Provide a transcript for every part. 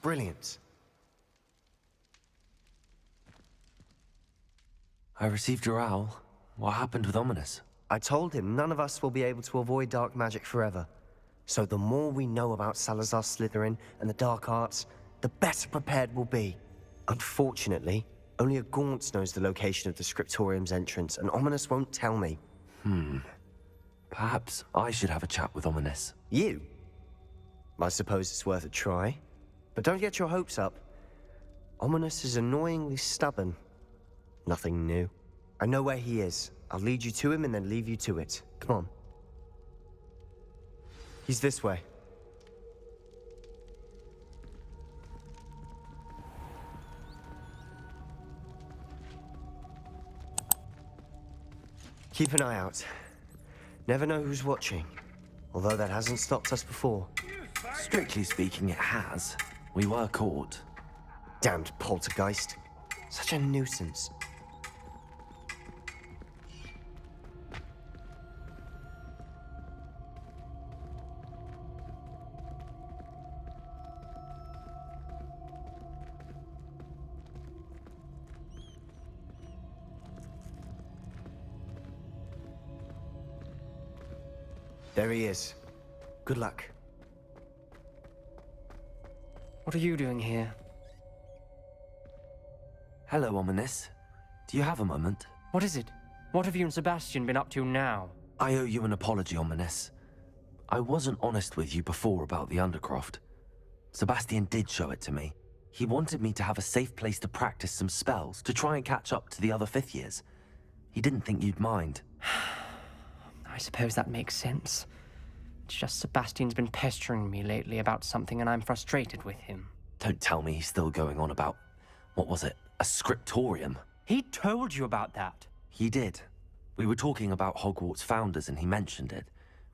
brilliant. I received your owl. What happened with Ominous? I told him none of us will be able to avoid dark magic forever. So the more we know about Salazar Slytherin and the dark arts, the better prepared we'll be. Unfortunately, only a Gaunt knows the location of the Scriptorium's entrance, and Ominous won't tell me. Perhaps I should have a chat with Ominous. You? I suppose it's worth a try. But don't get your hopes up. Ominous is annoyingly stubborn. Nothing new. I know where he is. I'll lead you to him and then leave you to it. Come on. He's this way. Keep an eye out. Never know who's watching. Although that hasn't stopped us before. Strictly speaking, it has. We were caught. Damned poltergeist. Such a nuisance. There he is. Good luck. What are you doing here? Hello, Ominous. Do you have a moment? What is it? What have you and Sebastian been up to now? I owe you an apology, Ominous. I wasn't honest with you before about the Undercroft. Sebastian did show it to me. He wanted me to have a safe place to practice some spells, to try and catch up to the other fifth years. He didn't think you'd mind. I suppose that makes sense. It's just Sebastian's been pestering me lately about something and I'm frustrated with him. Don't tell me he's still going on about, what was it, a scriptorium? He told you about that. He did. We were talking about Hogwarts founders and he mentioned it.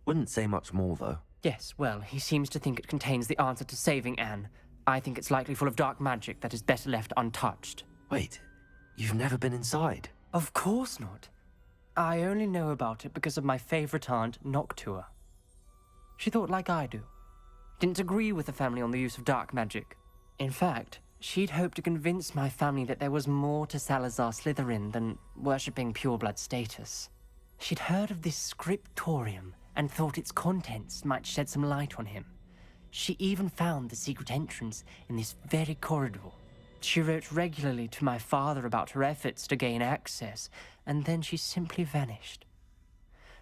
Wouldn't say much more, though. Yes, well, he seems to think it contains the answer to saving Anne. I think it's likely full of dark magic that is better left untouched. Wait, you've never been inside? Of course not. I only know about it because of my favorite aunt, Noctua. She thought like I do. Didn't agree with the family on the use of dark magic. In fact, she'd hoped to convince my family that there was more to Salazar Slytherin than worshipping pureblood status. She'd heard of this scriptorium and thought its contents might shed some light on him. She even found the secret entrance in this very corridor. She wrote regularly to my father about her efforts to gain access, and then she simply vanished.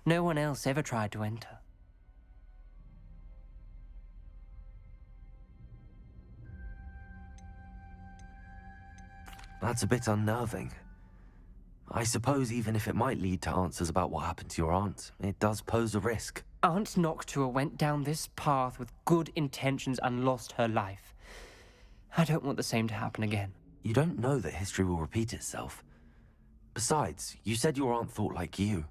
No one else ever tried to enter. That's a bit unnerving. I suppose even if it might lead to answers about what happened to your aunt, it does pose a risk. Aunt Noctua went down this path with good intentions and lost her life. I don't want the same to happen again. You don't know that history will repeat itself. Besides, you said your aunt thought like you.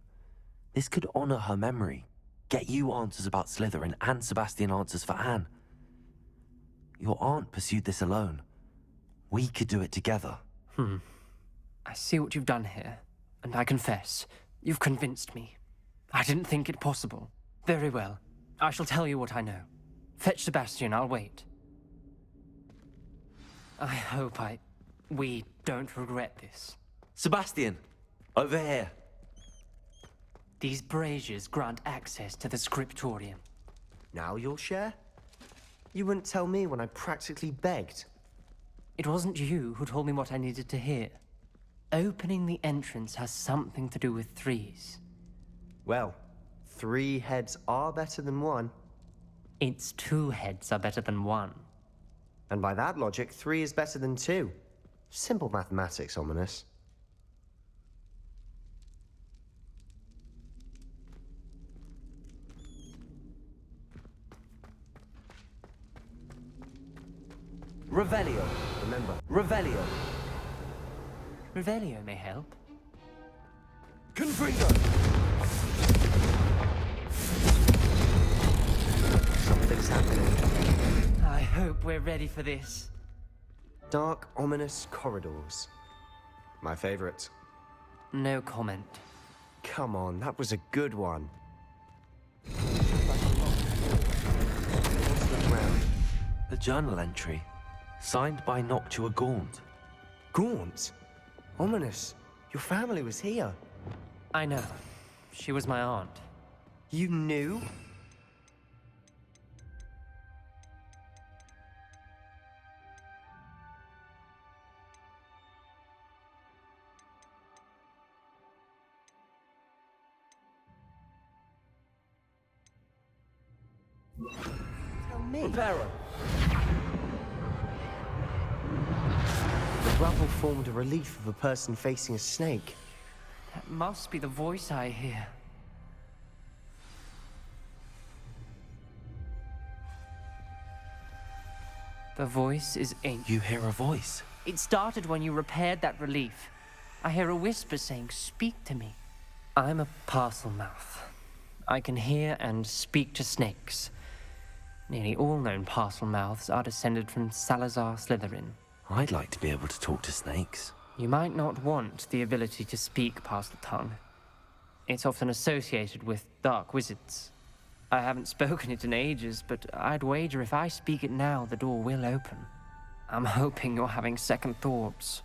This could honor her memory, get you answers about Slytherin and Sebastian answers for Anne. Your aunt pursued this alone. We could do it together. I see what you've done here, and I confess, you've convinced me. I didn't think it possible. Very well. I shall tell you what I know. Fetch Sebastian, I'll wait. I hope we don't regret this. Sebastian! Over here! These braziers grant access to the scriptorium. Now you'll share? You wouldn't tell me when I practically begged. It wasn't you who told me what I needed to hear. Opening the entrance has something to do with threes. Well, 3 heads are better than 1. Its 2 heads are better than 1. And by that logic, 3 is better than 2. Simple mathematics, Ominous. Revelio! Remember, Revelio! Revelio may help. Confringo! something's happening. I hope we're ready for this. Dark, ominous corridors. My favorite. No comment. Come on, that was a good one. What's the ground? A journal entry. Signed by Noctua Gaunt. Gaunt? Ominous. Your family was here. I know. She was my aunt. You knew? Tell me. Reparo. The rubble formed a relief of a person facing a snake. That must be the voice I hear. The voice is ink. You hear a voice. It started when you repaired that relief. I hear a whisper saying, "Speak to me." I'm a parcel mouth. I can hear and speak to snakes. Nearly all known parcel mouths are descended from Salazar Slytherin. I'd like to be able to talk to snakes. You might not want the ability to speak parcel tongue. It's often associated with dark wizards. I haven't spoken it in ages, but I'd wager if I speak it now, the door will open. I'm hoping you're having second thoughts.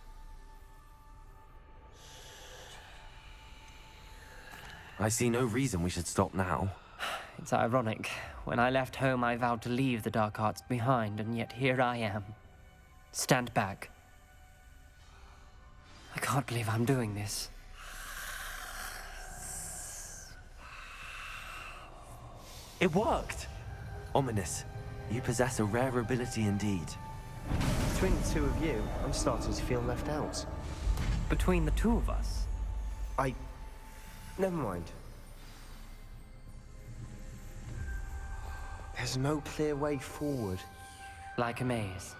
I see no reason we should stop now. It's ironic. When I left home, I vowed to leave the dark arts behind, and yet here I am. Stand back. I can't believe I'm doing this. It worked! Ominous, you possess a rare ability indeed. Between the two of you, I'm starting to feel left out. Between the two of us, Never mind. There's no clear way forward. like a maze.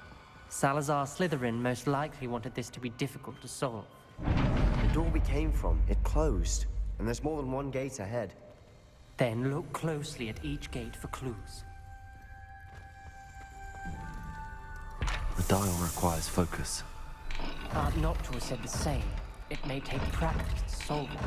Salazar Slytherin most likely wanted this to be difficult to solve. The door we came from, it closed. And there's more than one gate ahead. Then look closely at each gate for clues. The dial requires focus. Aunt Noctua said the same. It may take practice to solve it.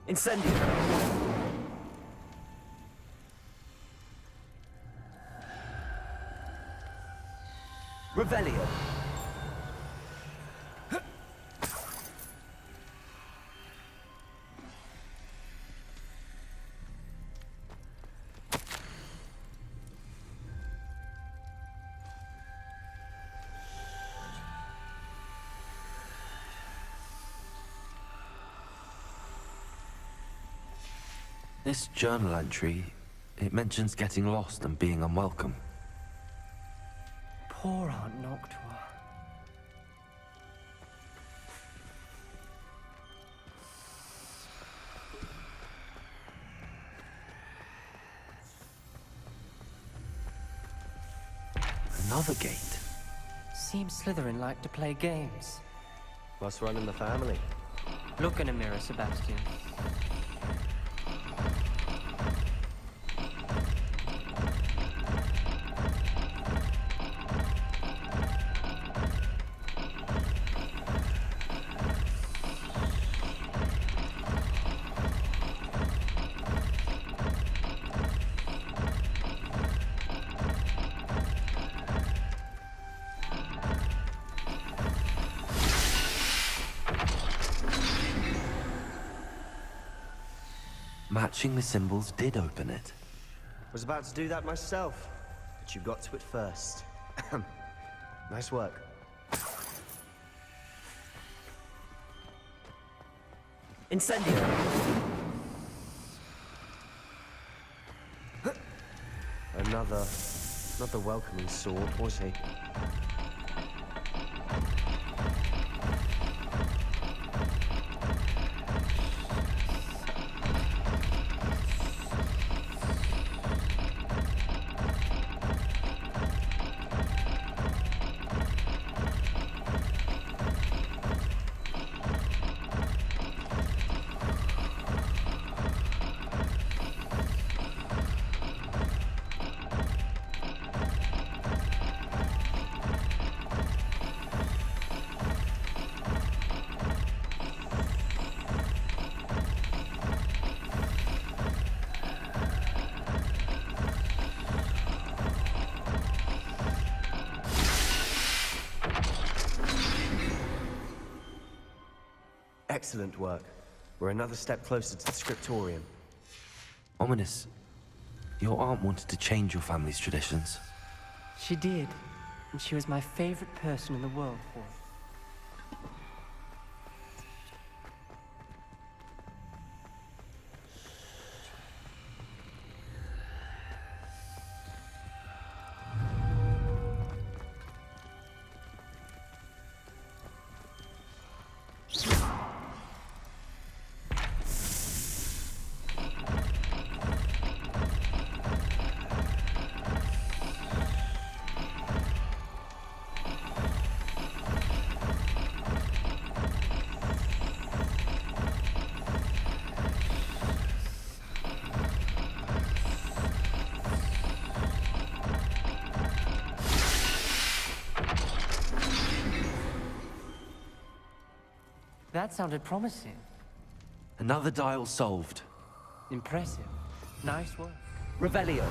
Incendio! Revelio! This journal entry, it mentions getting lost and being unwelcome. Poor Aunt Noctua. Another gate. Seems Slytherin like to play games. Must run in the family. Look in a mirror, Sebastian. Matching the symbols did open it. Was about to do that myself, but you got to it first. Nice work. Incendio! Another welcoming sword, was he? Excellent work. We're another step closer to the scriptorium. Ominous, your aunt wanted to change your family's traditions. She did, and she was my favorite person in the world for it. That sounded promising. Another dial solved. Impressive. Nice work. Revelio!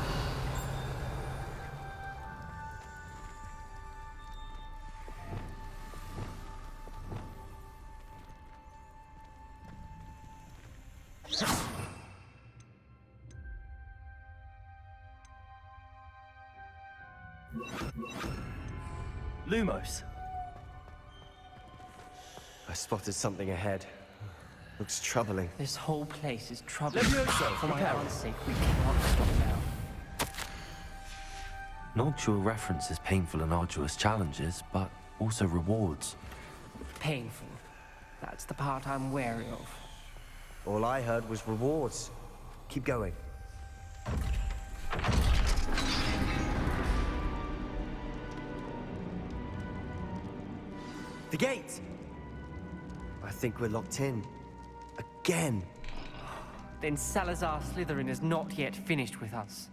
Lumos. I spotted something ahead. Looks troubling. This whole place is troubling. Levioso, For my prepare. aunt's sake, we cannot stop now. Noctua references painful and arduous challenges, but also rewards. Painful. That's the part I'm wary of. All I heard was rewards. Keep going. The gate! I think we're locked in. Again! Then Salazar Slytherin is not yet finished with us.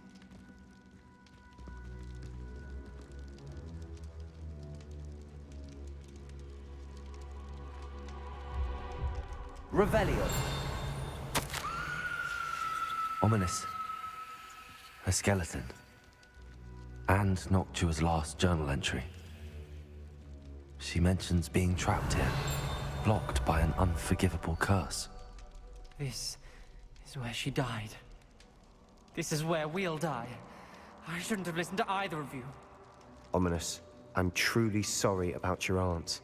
Revelio! Ominous. A skeleton. And Noctua's last journal entry. She mentions being trapped here, blocked by an unforgivable curse. This is where she died. This is where we'll die. I shouldn't have listened to either of you. Ominous, I'm truly sorry about your aunt.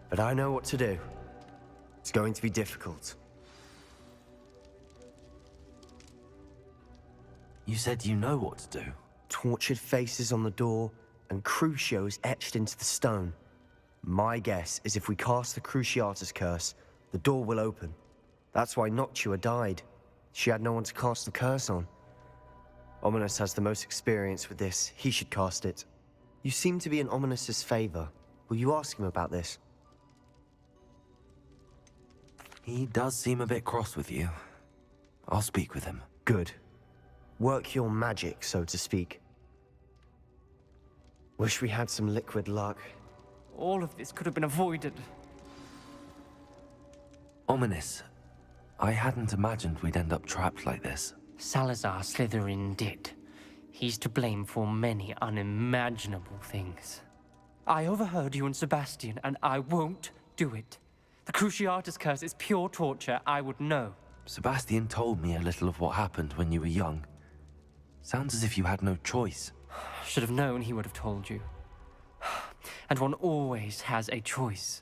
But I know what to do. It's going to be difficult. You said you know what to do. Tortured faces on the door, and Crucio is etched into the stone. My guess is if we cast the Cruciatus curse, the door will open. That's why Noctua died. She had no one to cast the curse on. Ominous has the most experience with this. He should cast it. You seem to be in Ominous's favor. Will you ask him about this? He does seem a bit cross with you. I'll speak with him. Good. Work your magic, so to speak. Wish we had some liquid luck. All of this could have been avoided. Ominous. I hadn't imagined we'd end up trapped like this. Salazar Slytherin did. He's to blame for many unimaginable things. I overheard you and Sebastian, and I won't do it. The Cruciatus curse is pure torture. I would know. Sebastian told me a little of what happened when you were young. Sounds as if you had no choice. Should have known he would have told you. And one always has a choice.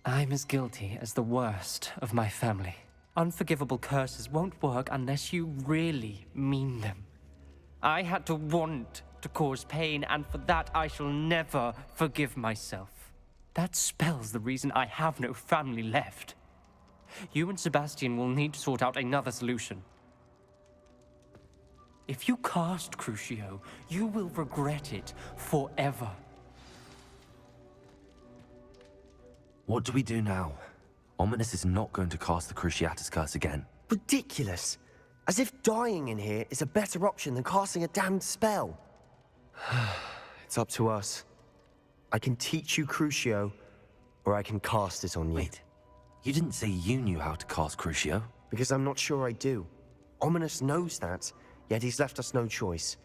I'm as guilty as the worst of my family. Unforgivable curses won't work unless you really mean them. I had to want to cause pain, and for that I shall never forgive myself. That spell's the reason I have no family left. You and Sebastian will need to sort out another solution. If you cast Crucio, you will regret it forever. What do we do now? Ominous is not going to cast the Cruciatus curse again. Ridiculous. As if dying in here is a better option than casting a damned spell. It's up to us. I can teach you Crucio, or I can cast it on you. Wait, you didn't say you knew how to cast Crucio? Because I'm not sure I do. Ominous knows that, yet he's left us no choice.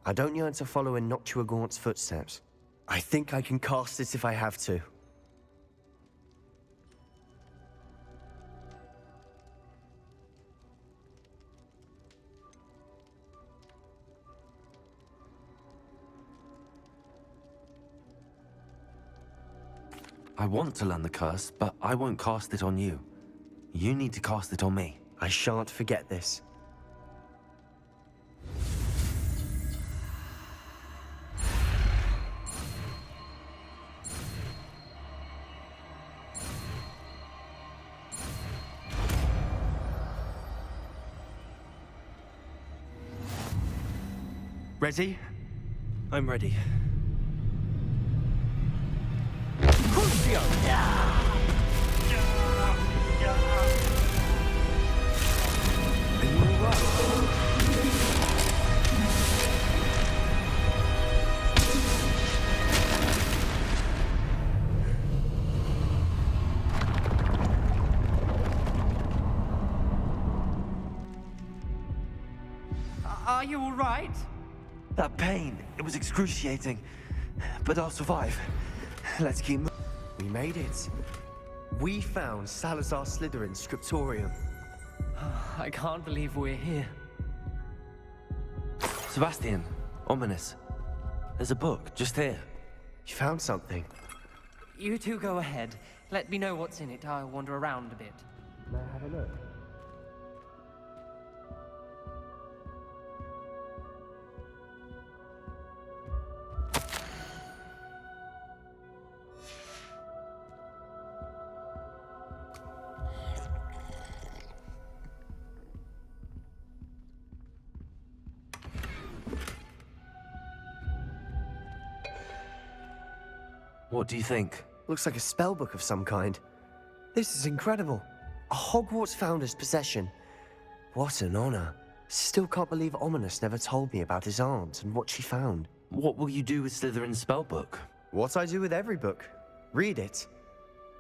I don't yearn to follow in Noctua Gaunt's footsteps. I think I can cast it if I have to. I want to learn the curse, but I won't cast it on you. You need to cast it on me. I shan't forget this. Ready? I'm ready. Crucio! Are you alright? Are you all right? That pain, it was excruciating. But I'll survive. Let's keep moving. We made it. We found Salazar Slytherin's scriptorium. I can't believe we're here. Sebastian, Ominous. There's a book, just here. You found something. You two go ahead. Let me know what's in it. I'll wander around a bit. May I have a look? What do you think? Looks like a spellbook of some kind. This is incredible. A Hogwarts founder's possession. What an honor. Still can't believe Ominous never told me about his aunt and what she found. What will you do with Slytherin's spellbook? What I do with every book. Read it.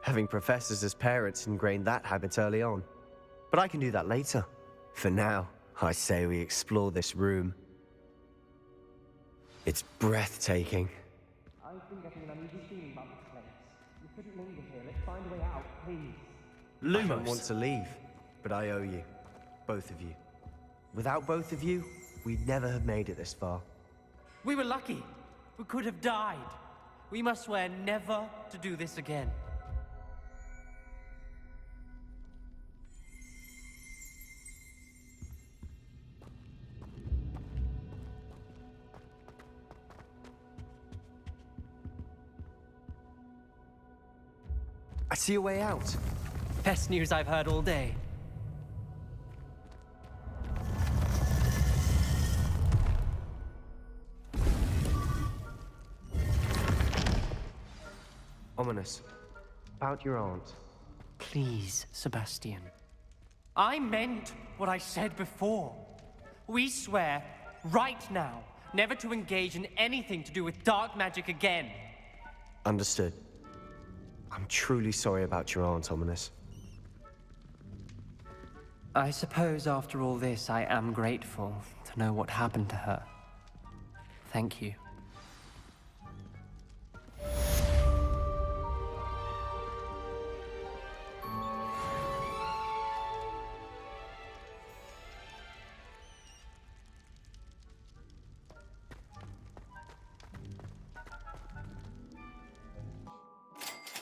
Having professors as parents ingrained that habit early on. But I can do that later. For now, I say we explore this room. It's breathtaking. I've been getting an uneasy feeling about this place. We couldn't linger here. Let's find a way out, please. I don't want to leave, but I owe you. Both of you. Without both of you, we'd never have made it this far. We were lucky. We could have died. We must swear never to do this again. I see a way out. Best news I've heard all day. Ominous. About your aunt. Please, Sebastian. I meant what I said before. We swear, right now, never to engage in anything to do with dark magic again. Understood. I'm truly sorry about your aunt, Ominous. I suppose after all this, I am grateful to know what happened to her. Thank you.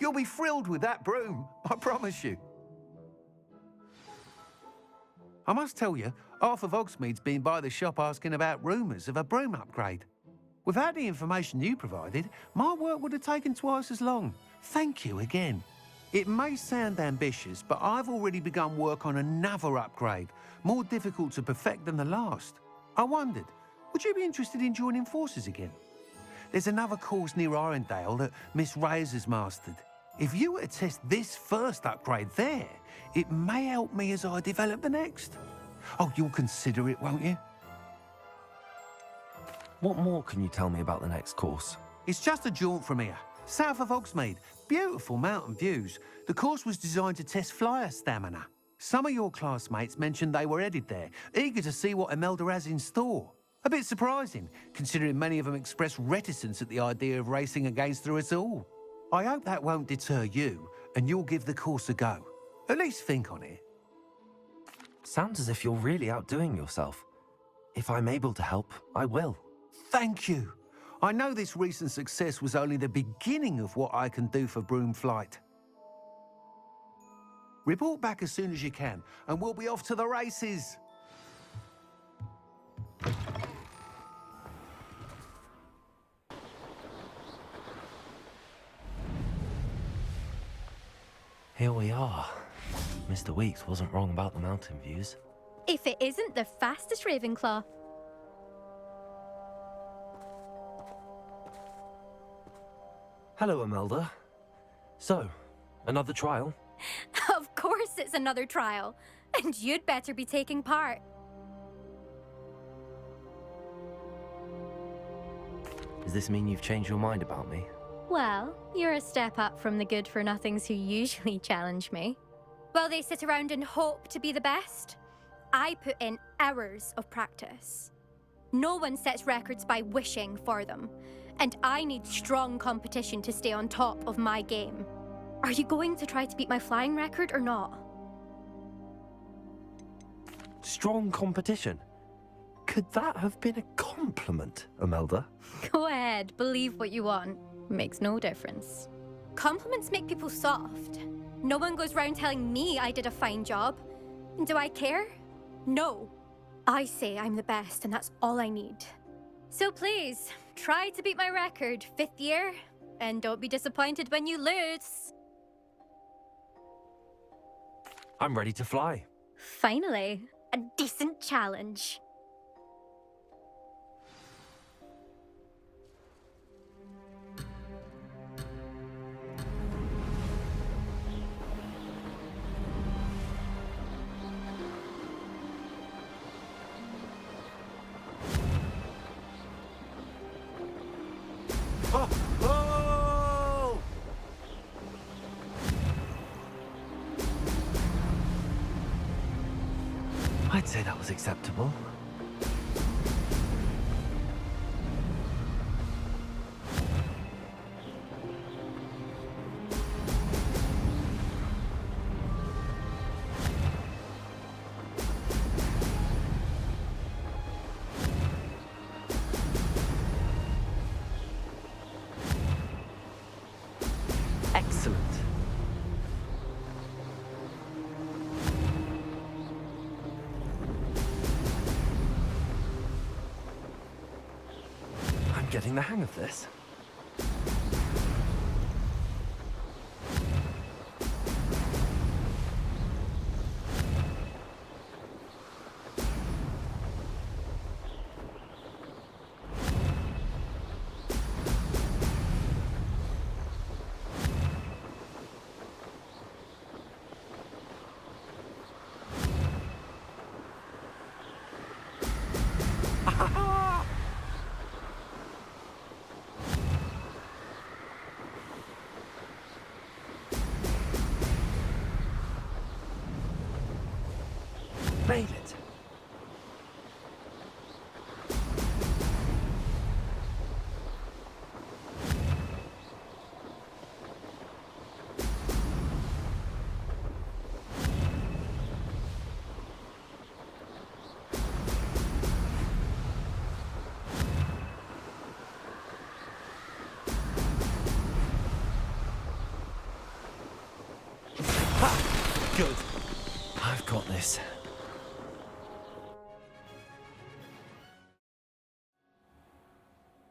You'll be thrilled with that broom, I promise you. I must tell you, half of Hogsmeade's been by the shop asking about rumours of a broom upgrade. Without the information you provided, my work would have taken twice as long. Thank you again. It may sound ambitious, but I've already begun work on another upgrade, more difficult to perfect than the last. I wondered, would you be interested in joining forces again? There's another course near Irondale that Miss Reyes has mastered. If you were to test this first upgrade there, it may help me as I develop the next. Oh, you'll consider it, won't you? What more can you tell me about the next course? It's just a jaunt from here, south of Hogsmeade. Beautiful mountain views. The course was designed to test flyer stamina. Some of your classmates mentioned they were headed there, eager to see what Imelda has in store. A bit surprising, considering many of them expressed reticence at the idea of racing against her at all. I hope that won't deter you, and you'll give the course a go. At least think on it. Sounds as if you're really outdoing yourself. If I'm able to help, I will. Thank you. I know this recent success was only the beginning of what I can do for broom flight. Report back as soon as you can, and we'll be off to the races. Here we are. Mr. Weeks wasn't wrong about the mountain views. If it isn't the fastest Ravenclaw. Hello, Imelda. So, another trial? Of course it's another trial. And you'd better be taking part. Does this mean you've changed your mind about me? Well, you're a step up from the good-for-nothings who usually challenge me. While they sit around and hope to be the best, I put in hours of practice. No one sets records by wishing for them, and I need strong competition to stay on top of my game. Are you going to try to beat my flying record or not? Strong competition? Could that have been a compliment, Imelda? Go ahead, believe what you want. Makes no difference. Compliments make people soft. No one goes round telling me I did a fine job. And do I care? No. I say I'm the best, and that's all I need. So please, try to beat my record, 5th year, and don't be disappointed when you lose. I'm ready to fly. Finally, a decent challenge. Oh! Oh! I'd say that was acceptable. Excellent. I'm getting the hang of this. Made it. Good. I've got this.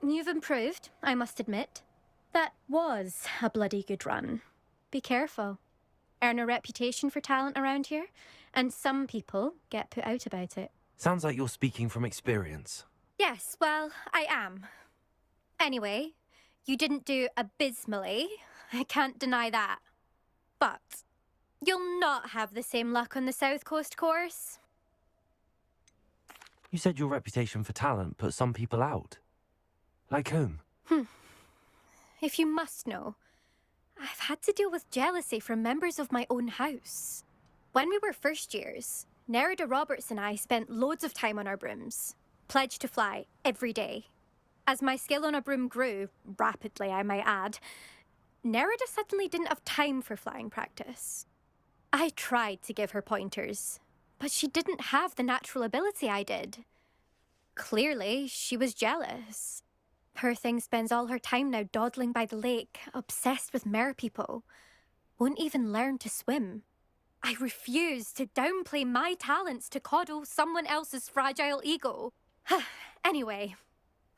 You've improved, I must admit. That was a bloody good run. Be careful. Earn a reputation for talent around here, and some people get put out about it. Sounds like you're speaking from experience. Yes, well, I am. Anyway, you didn't do abysmally. I can't deny that. But you'll not have the same luck on the South Coast course. You said your reputation for talent put some people out. Like whom? If you must know, I've had to deal with jealousy from members of my own house. When we were first years, Nerida Roberts and I spent loads of time on our brooms, pledged to fly every day. As my skill on a broom grew, rapidly I might add, Nerida suddenly didn't have time for flying practice. I tried to give her pointers, but she didn't have the natural ability I did. Clearly, she was jealous. Poor thing spends all her time now dawdling by the lake, obsessed with merpeople. Won't even learn to swim. I refuse to downplay my talents to coddle someone else's fragile ego. Anyway,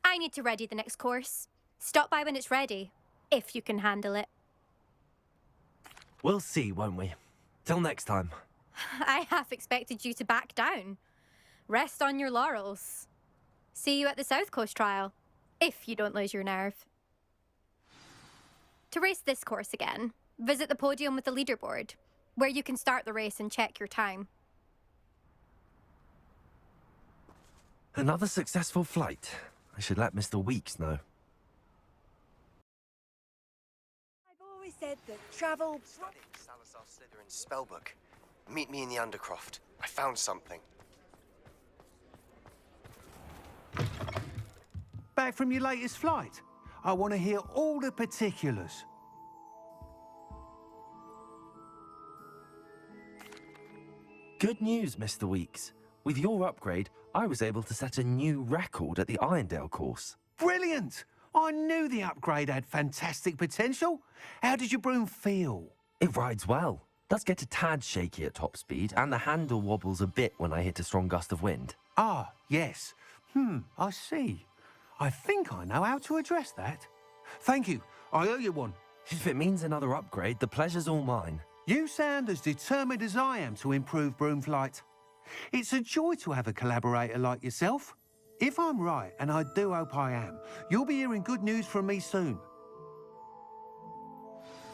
I need to ready the next course. Stop by when it's ready, if you can handle it. We'll see, won't we? Till next time. I half expected you to back down. Rest on your laurels. See you at the South Coast trial, if you don't lose your nerve. To race this course again, visit the podium with the leaderboard, where you can start the race and check your time. Another successful flight. I should let Mr. Weeks know. I've always said that travel... Studying Salazar Slytherin's spellbook. Meet me in the Undercroft. I found something. Back from your latest flight? I want to hear all the particulars. Good news, Mr. Weeks. With your upgrade, I was able to set a new record at the Irondale course. Brilliant! I knew the upgrade had fantastic potential. How did your broom feel? It rides well. Does get a tad shaky at top speed, and the handle wobbles a bit when I hit a strong gust of wind. Ah, yes. I see. I think I know how to address that. Thank you. I owe you one. If it means another upgrade, the pleasure's all mine. You sound as determined as I am to improve broom flight. It's a joy to have a collaborator like yourself. If I'm right, and I do hope I am, you'll be hearing good news from me soon.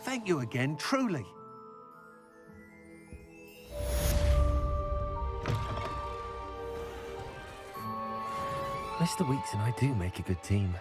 Thank you again, truly. Mr. Weeks and I do make a good team.